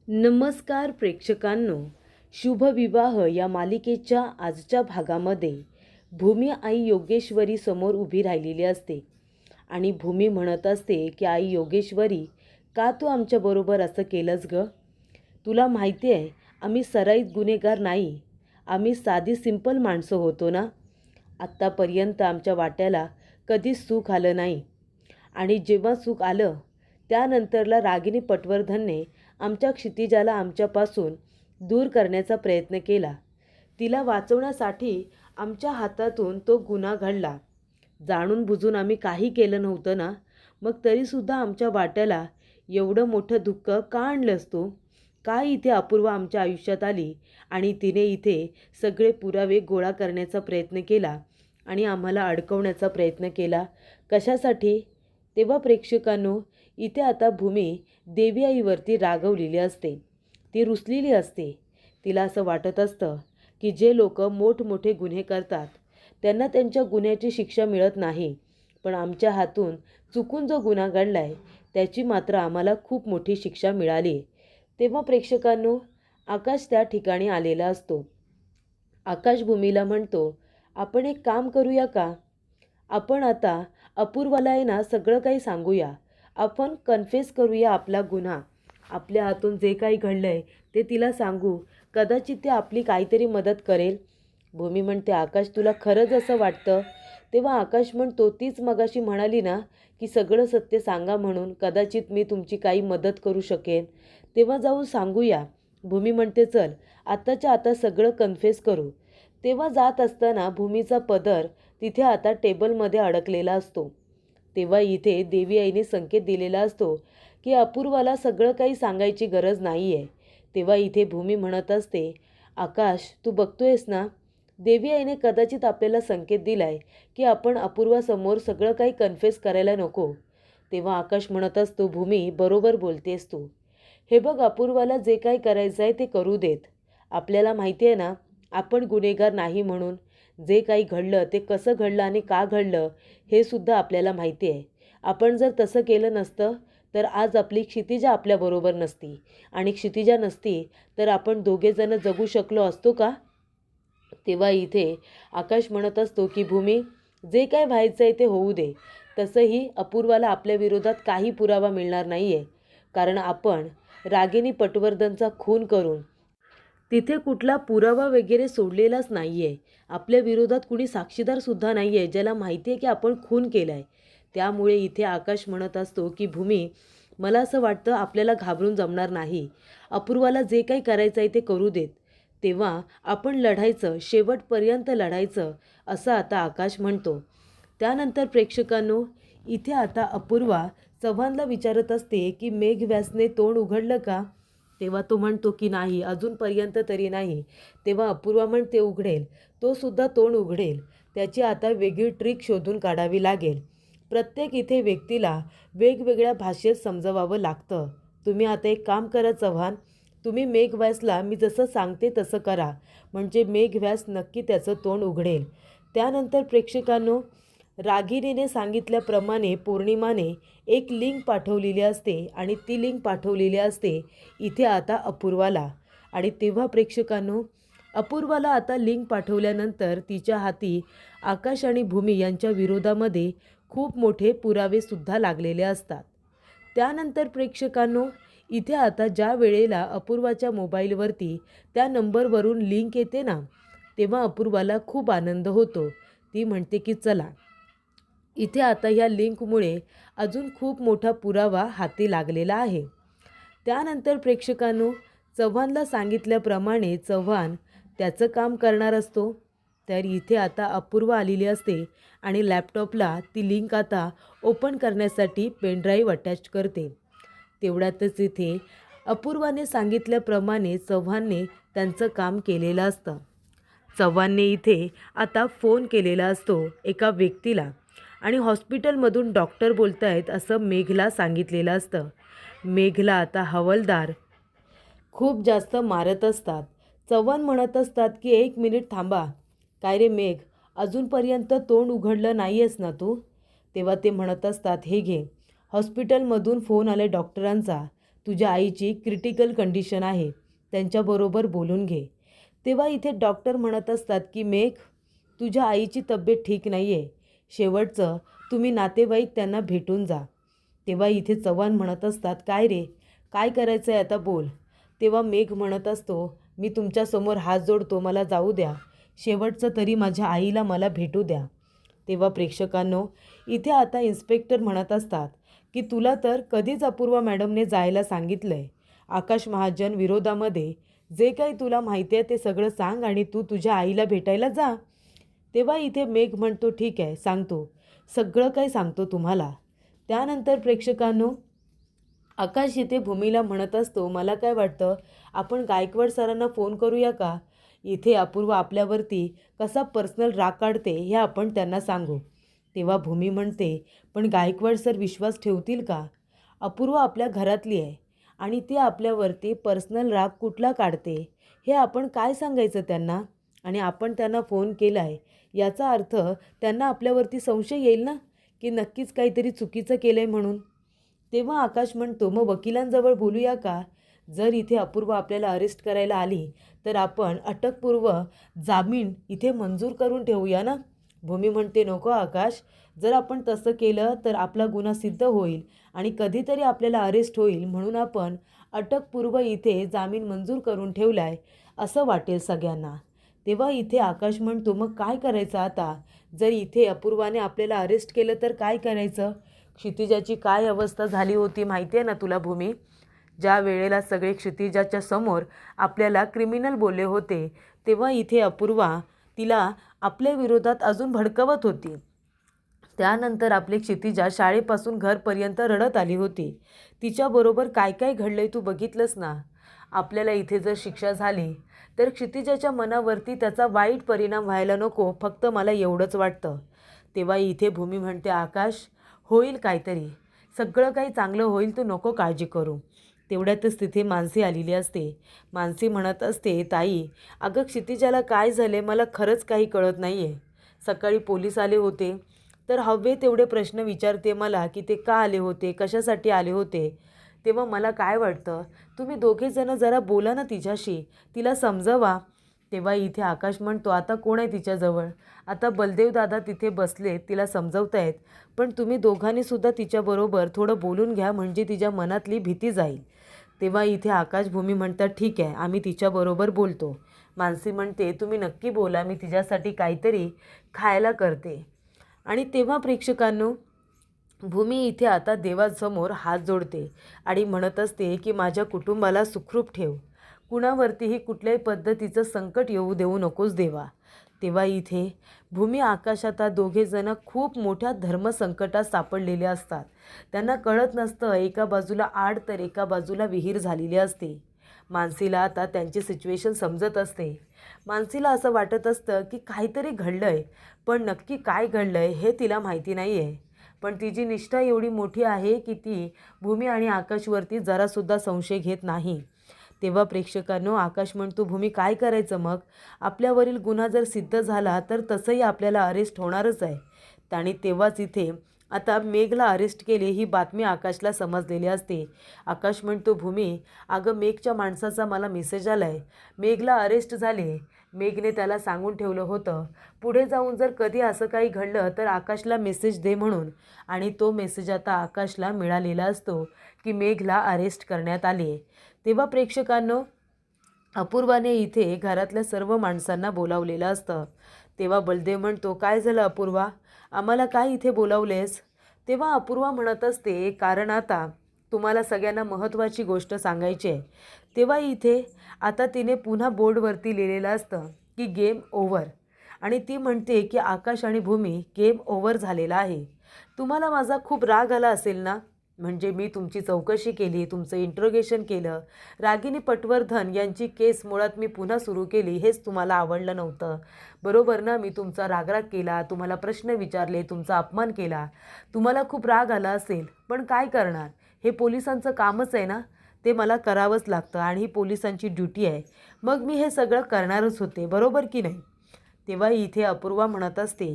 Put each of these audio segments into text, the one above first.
नमस्कार प्रेक्षकांनो, शुभविवाह या मालिकेच्या आजच्या भागामध्ये भूमी आई योगेश्वरी समोर उभी राहिलेली असते आणि भूमी म्हणत असते की आई योगेश्वरी, का तू आमच्याबरोबर असं केलंस ग? तुला माहिती आहे आम्ही सराईत गुन्हेगार नाही, आम्ही साधी सिंपल माणसं होतो ना. आत्तापर्यंत आमच्या वाट्याला कधीच सुख आलं नाही आणि जेव्हा सुख आलं त्यानंतरला रागिनी पटवर्धनने आमच्या क्षितिजाला आमच्यापासून दूर करण्याचा प्रयत्न केला. तिला वाचवण्यासाठी आमच्या हातातून तो गुन्हा घडला. जाणून बुजून आम्ही काही केलं नव्हतं ना, मग तरीसुद्धा आमच्या वाट्याला एवढं मोठं दुःख का आणलंस तू? का इथे अपूर्वा आमच्या आयुष्यात आली आणि तिने इथे सगळे पुरावे गोळा करण्याचा प्रयत्न केला आणि आम्हाला अडकवण्याचा प्रयत्न केला? कशासाठी? तेव्हा प्रेक्षकांनो, इथे आता भूमी देवी आईवरती रागवलेली असते, ती रुसलेली असते. तिला असं वाटत असतं की जे लोक मोठमोठे गुन्हे करतात त्यांना त्यांच्या गुन्ह्याची शिक्षा मिळत नाही, पण आमच्या हातून चुकून जो गुन्हा घडला आहे त्याची मात्र आम्हाला खूप मोठी शिक्षा मिळाली. तेव्हा प्रेक्षकांनो, आकाश त्या ठिकाणी आलेला असतो. आकाश भूमीला म्हणतो, आपण एक काम करूया का? आपण आता अपूर्वाला आहे ना सगळं काही सांगूया. आपण कन्फेस करूया आपला गुन्हा. आपल्या हातून जे काही घडलं आहे ते तिला सांगू. कदाचित ती आपली काहीतरी मदत करेल. भूमी म्हणते, आकाश तुला खरंच असं वाटतं? तेव्हा आकाश म्हणतो, तीच मगाशी म्हणाली ना की सगळं सत्य सांगा म्हणून, कदाचित मी तुमची काही मदत करू शकेन. तेव्हा जाऊन सांगूया. भूमी म्हणते, चल आत्ताच्या आता सगळं कन्फेस करू. तेव्हा जात असताना भूमीचा पदर तिथे आता टेबलमध्ये अडकलेला असतो. तेव्हा इथे देवी आईने संकेत दिलेला असतो की अपूर्वाला सगळं काही सांगायची गरज नाही आहे. तेव्हा इथे भूमी म्हणत असते, आकाश तू बघतोयस ना, देवी आईने कदाचित आपल्याला संकेत दिलाय की आपण अपूर्वासमोर सगळं काही कन्फेस करायला नको. तेव्हा आकाश म्हणत असतो, भूमी बरोबर बोलतेस तू. हे बघ, अपूर्वाला जे काही करायचं आहे ते करू देत. आपल्याला माहिती आहे ना आपण गुन्हेगार नाही म्हणून. जे काही घडलं ते कसं घडलं आणि का घडलं हे सुद्धा आपल्याला माहिती आहे. आपण जर तसं केलं नसतं तर आज आपली क्षितिजा आपल्याबरोबर नसती, आणि क्षितिजा नसती तर आपण दोघेजणं जगू शकलो असतो का? तेव्हा इथे आकाश म्हणत असतो की भूमी, जे काय व्हायचं आहे ते होऊ दे. तसंही अपूर्वाला आपल्या विरोधात काही पुरावा मिळणार नाही आहे, कारण आपण रागिनी पटवर्धनचा खून करून तिथे कुठला पुरावा वगैरे सोडलेलाच नाही आहे. आपल्या विरोधात कुणी साक्षीदारसुद्धा नाही आहे ज्याला माहिती आहे की आपण खून केला आहे. त्यामुळे इथे आकाश म्हणत असतो की भूमी, मला असं वाटतं आपल्याला घाबरून जमणार नाही. अपूर्वाला जे काही करायचं आहे ते करू देत. तेव्हा आपण लढायचं, शेवटपर्यंत लढायचं, असं आता आकाश म्हणतो. त्यानंतर प्रेक्षकांनो, इथे आता अपूर्वा चव्हाणला विचारत असते की मेघ व्यासने तोंड उघडलं का? तेव्हा तो म्हणतो की नाही, अजूनपर्यंत तरी नाही. तेव्हा अपूर्वा म्हणते, उघडेल, तो सुद्धा तोंड उघडेल. त्याची आता वेगळी ट्रिक शोधून काढावी लागेल. प्रत्येक इथे व्यक्तीला वेगवेगळ्या भाषेत समजवावं लागतं. तुम्ही आता एक काम करा चव्हाण, तुम्ही मेघ व्यासला मी जसं सांगते तसं करा, म्हणजे मेघ व्यास नक्की त्याचं तोंड उघडेल. त्यानंतर प्रेक्षकांनो, रागिनीने सांगितल्याप्रमाणे पौर्णिमाने एक लिंक पाठवलेली असते आणि ती लिंक पाठवलेली असते इथे आता अपूर्वाला. आणि तेव्हा प्रेक्षकांनो, अपूर्वाला आता लिंक पाठवल्यानंतर तिच्या हाती आकाश आणि भूमी यांच्या विरोधामध्ये खूप मोठे पुरावेसुद्धा लागलेले असतात. त्यानंतर प्रेक्षकांनो, इथे आता ज्या वेळेला अपूर्वाच्या मोबाईलवरती त्या नंबरवरून लिंक येते ना, तेव्हा अपूर्वाला खूप आनंद होतो. ती म्हणते की चला, इथे आता ह्या लिंकमुळे अजून खूप मोठा पुरावा हाती लागलेला आहे. त्यानंतर प्रेक्षकांनो, चव्हाणला सांगितल्याप्रमाणे चव्हाण त्याचं काम करणार असतो. तर इथे आता अपूर्वा आलेली असते आणि लॅपटॉपला ती लिंक आता ओपन करण्यासाठी पेनड्राईव्ह अटॅच करते. तेवढ्यातच इथे अपूर्वाने सांगितल्याप्रमाणे चव्हाणने त्यांचं काम केलेलं असतं. चव्हाणने इथे आता फोन केलेला असतो एका व्यक्तीला आणि हॉस्पिटलमधून डॉक्टर बोलत आहेत असं मेघला सांगितलेलं असतं. मेघला आता हवालदार खूप जास्त मारत असतात. चव्हाण म्हणत असतात की 1 मिनिट थांबा. काय रे मेघ, अजूनपर्यंत तोंड उघडलं नाही आहेस ना तू? तेव्हा ते म्हणत असतात, हे घे, हॉस्पिटलमधून फोन आले डॉक्टरांचा, तुझ्या आईची क्रिटिकल कंडिशन आहे, त्यांच्याबरोबर बोलून घे. तेव्हा इथे डॉक्टर म्हणत असतात की मेघ, तुझ्या आईची तब्येत ठीक नाही आहे, शेवटचं तुम्ही नातेवाईक त्यांना भेटून जा. तेव्हा इथे चव्हाण म्हणत असतात, काय रे, काय करायचं आहे आता बोल. तेव्हा मेघ म्हणत असतो, मी तुमच्यासमोर हात जोडतो, मला जाऊ द्या, शेवटचं तरी माझ्या आईला मला भेटू द्या. तेव्हा प्रेक्षकांनो, इथे आता इन्स्पेक्टर म्हणत असतात की तुला तर कधीच अपूर्वा मॅडमने जायला सांगितलं आहे. आकाश महाजन विरोधामध्ये जे काही तुला माहिती आहे ते सगळं सांग आणि तू तुझ्या आईला भेटायला जा. तेव्हा इथे मेघ म्हणतो, ठीक आहे, सांगतो, सगळं काही सांगतो तुम्हाला. त्यानंतर प्रेक्षकांनो, आकाश इथे भूमीला म्हणत असतो, मला काय वाटतं आपण गायकवाड सरांना फोन करूया का. इथे अपूर्वा आपल्यावरती कसा पर्सनल राग काढते हे आपण त्यांना सांगू. तेव्हा भूमी म्हणते, पण गायकवाड सर विश्वास ठेवतील का. अपूर्वा आपल्या घरातली आहे आणि ती आपल्यावरती पर्सनल राग कुठला काढते हे आपण काय सांगायचं त्यांना. आणि आपण त्यांना फोन केला आहे याचा अर्थ त्यांना आपल्यावरती संशय येईल ना, की नक्कीच काहीतरी चुकीचं केलं आहे म्हणून. तेव्हा आकाश म्हणतो, मग वकिलांजवळ बोलूया का. जर इथे अपूर्वा आपल्याला अरेस्ट करायला आली तर आपण अटकपूर्व जामीन इथे मंजूर करून ठेवूया ना. भूमी म्हणते, नको आकाश, जर आपण तसं केलं तर आपला गुन्हा सिद्ध होईल आणि कधीतरी आपल्याला अरेस्ट होईल, म्हणून आपण अटकपूर्व इथे जामीन मंजूर करून ठेवला आहे असं वाटेल सगळ्यांना. तेव्हा इथे आकाश म्हणतो, मग काय करायचं आता. जर इथे अपूर्वाने आपल्याला अरेस्ट केलं तर काय करायचं. क्षितिजाची काय अवस्था झाली होती माहिती आहे ना तुला भूमी. ज्या वेळेला सगळे क्षितिजाच्या समोर आपल्याला क्रिमिनल बोलले होते तेव्हा इथे अपूर्वा तिला आपल्या विरोधात अजून भडकवत होती. त्यानंतर आपली क्षितिजा शाळेपासून घरपर्यंत रडत आली होती. तिच्याबरोबर काय काय घडलंय तू बघितलंस ना. आपल्याला इथे जर शिक्षा झाली तर क्षितिजाच्या मनावरती त्याचा वाईट परिणाम व्हायला नको, फक्त मला एवढंच वाटतं. तेव्हा इथे भूमी म्हणते, आकाश, होईल काहीतरी, सगळं काही चांगलं होईल, तू नको काळजी करू. तेवढ्यातच तिथे मानसी आलेली असते. मानसी म्हणत असते, ताई, अगं क्षितिजाला काय झाले मला खरंच काही कळत नाही आहे. सकाळी पोलीस आले होते तर हवे तेवढे प्रश्न विचारते मला की ते का आले होते, कशासाठी आले होते. तेव्हा मला काय वाटतं, तुम्ही दोघेजणं जरा बोला ना तिच्याशी, तिला समजवा. तेव्हा इथे आकाश म्हणतो, आता कोण आहे तिच्याजवळ. आता बलदेव दादा तिथे बसले, तिला समजवतायत, पण तुम्ही दोघांनीसुद्धा तिच्याबरोबर थोडं बोलून घ्या, म्हणजे तिच्या मनातली भीती जाईल. तेव्हा इथे आकाश भूमी म्हणतात, ठीक आहे, आम्ही तिच्याबरोबर बोलतो. मानसी म्हणते, तुम्ही नक्की बोला, मी तिच्यासाठी काहीतरी खायला करते. आणि तेव्हा प्रेक्षकांनो, भूमी इथे आता देवासमोर हात जोडते आणि म्हणत असते की माझ्या कुटुंबाला सुखरूप ठेव, कुणावरतीही कुठल्याही पद्धतीचं संकट येऊ देऊ नकोस देवा. तेव्हा इथे भूमी आकाश आता दोघेजणं खूप मोठ्या धर्मसंकटात सापडलेले असतात. त्यांना कळत नसतं, एका बाजूला आड तर एका बाजूला विहीर झालेली असते. मानसीला आता त्यांची सिच्युएशन समजत असते. मानसीला असं वाटत असतं की काहीतरी घडलं आहे, पण नक्की काय घडलं आहे हे तिला माहिती नाही आहे. पण तिची निष्ठा एवढी मोठी आहे की ती भूमी आणि आकाशवरती जरासुद्धा संशय घेत नाही. तेव्हा प्रेक्षकांनो, आकाश म्हणतो, भूमी काय करायचं मग. आपल्यावरील गुन्हा जर सिद्ध झाला तर तसंही आपल्याला अरेस्ट होणारच आहे. आणि तेव्हाच इथे आता मेघला अरेस्ट केले ही बातमी आकाशला समजलेली असते. आकाश म्हणतो, भूमी, अगं मेघच्या माणसाचा मला मेसेज आला आहे, मेघला अरेस्ट झाले. मेघने त्याला सांगून ठेवलं होतं पुढे जाऊन जर कधी असं काही घडलं तर आकाशला मेसेज दे म्हणून, आणि तो मेसेज आता आकाशला मिळालेला असतो की मेघला अरेस्ट करण्यात आले. तेव्हा प्रेक्षकांनो, अपूर्वाने इथे घरातल्या सर्व माणसांना बोलावलेलं असतं. तेव्हा बलदेव म्हणतो, काय झालं अपूर्वा, आम्हाला काय इथे बोलावलेस. तेव्हा अपूर्वा म्हणत असते, कारण आता तुम्हाला सगळ्यांना महत्त्वाची गोष्ट सांगायची आहे. तेव्हा इथे आता तिने पुन्हा बोर्डवरती लिहिलेलं असतं की गेम ओव्हर, आणि ती म्हणते की आकाश आणि भूमी गेम ओव्हर झालेला आहे. तुम्हाला माझा खूप राग आला असेल ना, म्हणजे मी तुमची चौकशी केली, तुमचं इंट्रोगेशन केलं, रागिनी पटवर्धन यांची केस मुळात मी पुन्हा सुरू केली, हेच तुम्हाला आवडलं नव्हतं, बरोबर ना. मी तुमचा रागराग केला, तुम्हाला प्रश्न विचारले, तुमचा अपमान केला, तुम्हाला खूप राग आला असेल, पण काय करणार, हे पोलिसांचं कामच आहे ना, ते मला करावंच लागतं आणि ही पोलिसांची ड्युटी आहे, मग मी हे सगळं करणारच होते, बरोबर की नाही. तेव्हा इथे अपूर्वा म्हणत असते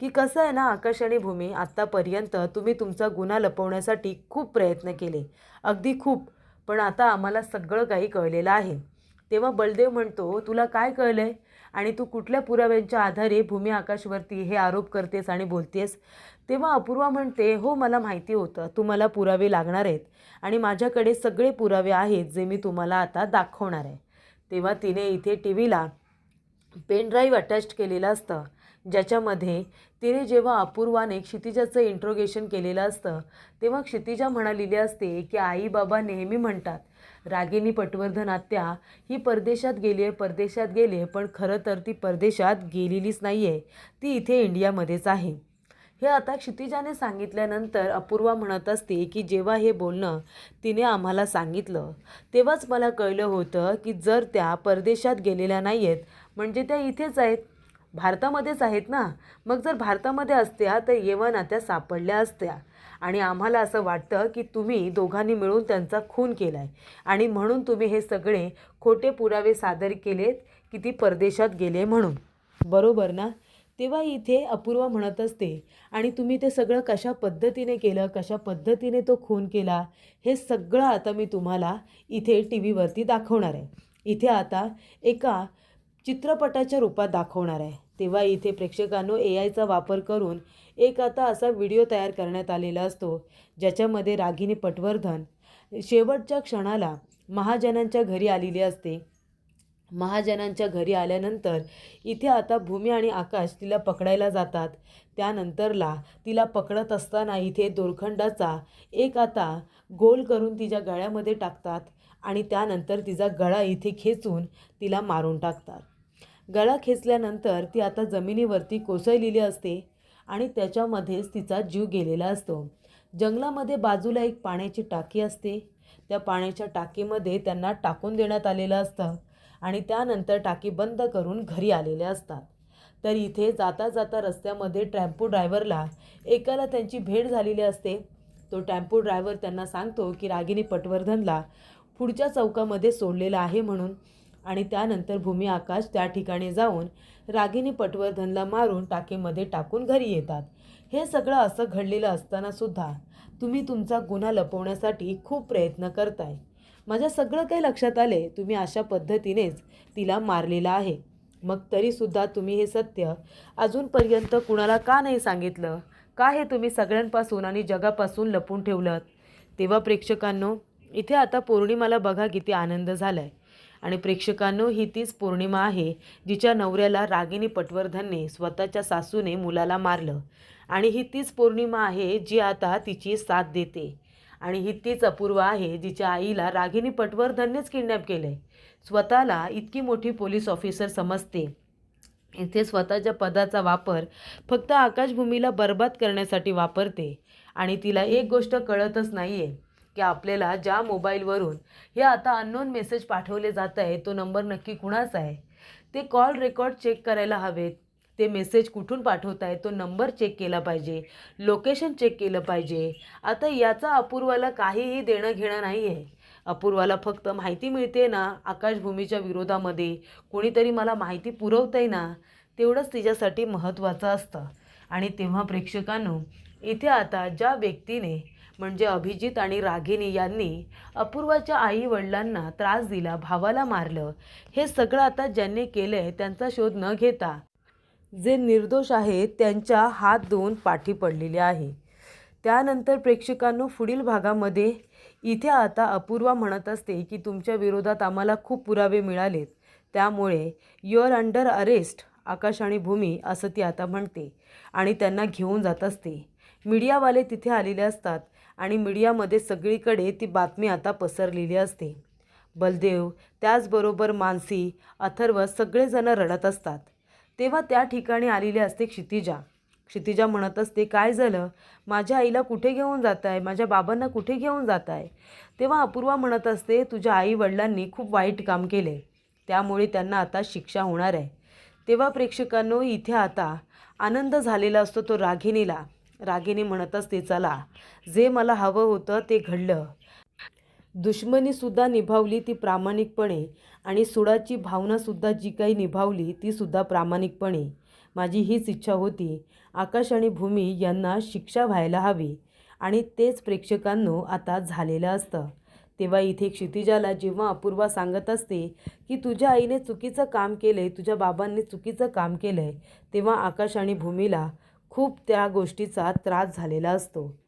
की कसं आहे ना आकाश आणि भूमी, आत्तापर्यंत तुम्ही तुमचा गुन्हा लपवण्यासाठी खूप प्रयत्न केले, अगदी खूप, पण आता आम्हाला सगळं काही कळलेलं आहे. तेव्हा बलदेव म्हणतो, तुला काय कळलंय आणि तू कुठल्या पुराव्यांच्या आधारे भूमी आकाशवरती हे आरोप करतेस आणि बोलतेस? तेव्हा अपूर्वा म्हणते, हो मला माहिती होतं तुम्हाला पुरावे लागणार आहेत आणि माझ्याकडे सगळे पुरावे आहेत जे मी तुम्हाला आता दाखवणार आहे. तेव्हा तिने इथे टी व्हीला पेन ड्राईव्ह अटॅच केलेलं असतं, ज्याच्यामध्ये तिने जेव्हा अपूर्वाने क्षितिजाचं इंट्रोगेशन केलेलं असतं तेव्हा क्षितिजा म्हणालेली असते की आई बाबा नेहमी म्हणतात रागिनी पटवर्धन आत्या ही परदेशात गेली आहे, पण खरं तर ती परदेशात गेलेलीच नाही आहे, ती इथे इंडियामध्येच आहे. हे आता क्षितिजाने सांगितल्यानंतर अपूर्वा म्हणत असते की जेव्हा हे बोलणं तिने आम्हाला सांगितलं तेव्हाच मला कळलं होतं की जर त्या परदेशात गेलेल्या नाही आहेत म्हणजे त्या इथेच आहेत, भारतामध्येच आहेत ना. मग जर भारतामध्ये असत्या तर येवना त्या सापडल्या असत्या आणि आम्हाला असं वाटतं की तुम्ही दोघांनी मिळून त्यांचा खून केला आहे आणि म्हणून तुम्ही हे सगळे खोटे पुरावे सादर केलेत की ती परदेशात गेले म्हणून, बरोबर ना. तेव्हा इथे अपूर्वा म्हणत असते आणि तुम्ही ते सगळं कशा पद्धतीने केलं, कशा पद्धतीने तो खून केला, हे सगळं आता मी तुम्हाला इथे टी व्हीवरती दाखवणार आहे. इथे आता एका चित्रपटाच्या रूपात दाखवणार आहे. तेव्हा इथे प्रेक्षकांनो AIचा वापर करून एक आता असा व्हिडिओ तयार करण्यात आलेला असतो ज्याच्यामध्ये रागिनी पटवर्धन शेवटच्या क्षणाला महाजनांच्या घरी आलेली असते. महाजनांच्या घरी आल्यानंतर इथे आता भूमी आणि आकाश तिला पकडायला जातात. त्यानंतरला तिला पकडत असताना इथे दोरखंडाचा एक आता गोल करून तिच्या गळ्यामध्ये टाकतात आणि त्यानंतर तिचा गळा इथे खेचून तिला मारून टाकतात. गळा खेचल्यानंतर ती आता जमिनीवरती कोसळलेली असते आणि त्याच्यामध्येच तिचा जीव गेलेला असतो. जंगलामध्ये बाजूला एक पाण्याची टाकी असते. त्या पाण्याच्या टाकीमध्ये त्यांना टाकून देण्यात आलेलं असतं आणि त्यानंतर टाकी बंद करून घरी आलेले असतात. तर इथे जाता जाता रस्त्यामध्ये टेम्पो ड्रायव्हरला एकाला त्यांची भेट झालेली असते. तो टेम्पो ड्रायव्हर त्यांना सांगतो की रागिनी पटवर्धनला पुढच्या चौकामध्ये सोडलेलं आहे म्हणून आणि त्यानंतर भूमी आकाश त्या ठिकाणी जाऊन रागिनी पटवर्धनला मारून टाकीमध्ये टाकून घरी येतात. हे सगळं असं घडलेलं असतानासुद्धा तुम्ही तुमचा गुन्हा लपवण्यासाठी खूप प्रयत्न करताय. माझ्या सगळं काही लक्षात आले, तुम्ही अशा पद्धतीनेच तिला मारलेलं आहे. मग तरीसुद्धा तुम्ही हे सत्य अजूनपर्यंत कुणाला का नाही सांगितलं? का हे तुम्ही सगळ्यांपासून आणि जगापासून लपून ठेवलं? तेव्हा प्रेक्षकांनो इथे आता पौर्णिमाला बघा किती आनंद झाला आहे आणि प्रेक्षकांनो ही तीच पौर्णिमा आहे जिच्या नवऱ्याला रागिनी पटवर्धनने स्वतःच्या सासूने मुलाला मारलं आणि ही तीच पौर्णिमा आहे जी आता तिची साथ देते आणि ही तीच अपूर्वा आहे जिच्या आईला रागिनी पटवर्धननेच किडनॅप केलं आहे. स्वतःला इतकी मोठी पोलीस ऑफिसर समजते, इथे स्वतःच्या पदाचा वापर फक्त आकाशभूमीला बर्बाद करण्यासाठी वापरते आणि तिला एक गोष्ट कळतच नाही आहे की आपल्याला ज्या मोबाईलवरून हे आता अननोन मेसेज पाठवले जात आहे तो नंबर नक्की कुणाचा आहे, ते कॉल रेकॉर्ड चेक करायला हवेत, ते मेसेज कुठून पाठवत आहे तो नंबर चेक केला पाहिजे, लोकेशन चेक केलं पाहिजे. आता याचा अपूर्वाला काहीही देणं घेणं नाही आहे. अपूर्वाला फक्त माहिती मिळते ना आकाशभूमीच्या विरोधामध्ये कोणीतरी मला माहिती पुरवतं आहे ना, तेवढंच तिच्यासाठी महत्त्वाचं असतं. आणि तेव्हा प्रेक्षकांनो इथे आता ज्या व्यक्तीने म्हणजे अभिजित आणि रागिनी यांनी अपूर्वाच्या आई वडिलांना त्रास दिला, भावाला मारलं, हे सगळं आता ज्यांनी केलं आहे त्यांचा शोध न घेता जे निर्दोष आहेत त्यांच्या हात धुवून पाठी पडलेले आहे. त्यानंतर प्रेक्षकांनो पुढील भागामध्ये इथे आता अपूर्वा म्हणत असते की तुमच्या विरोधात आम्हाला खूप पुरावे मिळालेत, त्यामुळे यू आर अंडर अरेस्ट आकाश आणि भूमी असं ती आता म्हणते आणि त्यांना घेऊन जात असते. मीडियावाले तिथे आलेले असतात आणि मीडियामध्ये सगळीकडे ती बातमी आता पसरलेली असते. बलदेव त्याचबरोबर मानसी, अथर्व सगळेजण रडत असतात. तेव्हा त्या ठिकाणी आलेली असते क्षितिजा. क्षितिजा म्हणत असते, काय झालं, माझ्या आईला कुठे घेऊन जात आहे, माझ्या बाबांना कुठे घेऊन जात आहे? तेव्हा अपूर्वा म्हणत असते, तुझ्या आई वडिलांनी खूप वाईट काम केले, त्यामुळे त्यांना आता शिक्षा होणार आहे. तेव्हा प्रेक्षकांनो इथे आता आनंद झालेला असतो तो रागिनीला. रागिनी म्हणत असते, चला जे मला हवं होतं ते घडलं. दुश्मनीसुद्धा निभावली ती प्रामाणिकपणे आणि सुडाची भावनासुद्धा जी काही निभावली तीसुद्धा प्रामाणिकपणे. माझी हीच इच्छा होती, आकाश आणि भूमी यांना शिक्षा व्हायला हवी आणि तेच प्रेक्षकांनो आता झालेलं असतं. तेव्हा इथे क्षितिजाला जेव्हा अपूर्वा सांगत असते की तुझ्या आईने चुकीचं काम केलं आहे, तुझ्या बाबांनी चुकीचं काम केलं आहे, तेव्हा आकाश आणि भूमीला खूप त्या गोष्टीचा त्रास झालेला असतो.